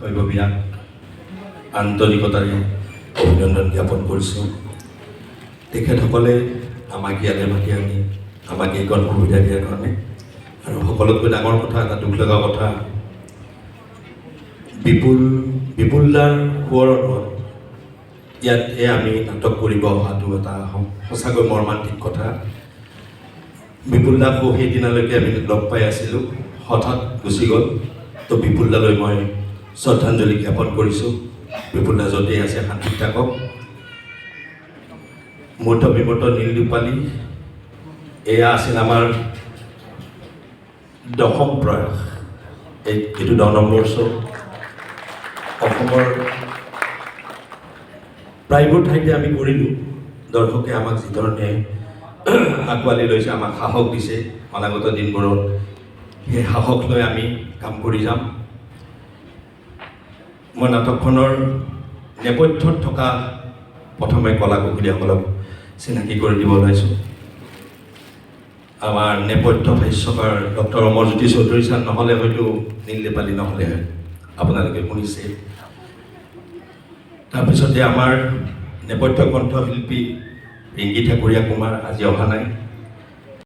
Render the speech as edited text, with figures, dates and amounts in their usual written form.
শৈৱবিয়াক আন্তৰিকতাৰে অভিনন্দন জ্ঞাপন কৰিছোঁ। তেখেতসকলে আমাক ইয়ালৈ মাতি আনি আমাক এইকণ সুবিধা দিয়াৰ কাৰণে। আৰু সকলোতকৈ ডাঙৰ কথা, এটা দুখ লগা কথা, বিপুলদাৰ সোঁৱৰণত ইয়াতে আমি নাটক কৰিব অহাটো এটা সঁচাকৈ মৰ্মান্তিক কথা। বিপুলদাকো সেইদিনালৈকে আমি লগ পাই আছিলোঁ, হঠাৎ গুচি গ'ল। তো বিপুলদালৈ মই শ্ৰদ্ধাঞ্জলি জ্ঞাপন কৰিছোঁ। বিপুলদা য'তেই আছে শান্তিত থাকক। মূৰ্ত বিমূৰ্ত নীল দীপালী, এয়া আছিল আমাৰ 10ম প্ৰয়াস। এইটো 10 নম্বৰ শ্ব'। অসমৰ প্ৰায়বোৰ ঠাইতে আমি কৰিলোঁ। দৰ্শকে আমাক যিধৰণে আঁকোৱালি লৈছে, আমাক সাহস দিছে অনাগত দিনবোৰত, সেই সাহস লৈ আমি কাম কৰি যাম। মই নাটকখনৰ নেপথ্যত থকা প্ৰথমে কলা কুশলীসকলক চিনাকি কৰি দিব ওলাইছোঁ। আমাৰ নেপথ্য ভাষ্যকাৰ ডক্টৰ অমৰজ্যোতি চৌধুৰী ছাৰ নহ'লে হয়তো নীল দীপালী নহ'লে হয়, আপোনালোকে শুনিছে। তাৰপিছতে আমাৰ নেপথ্য কণ্ঠশিল্পী ৰিংগী ঠাকুৰীয়া কুমাৰ আজি অহা নাই।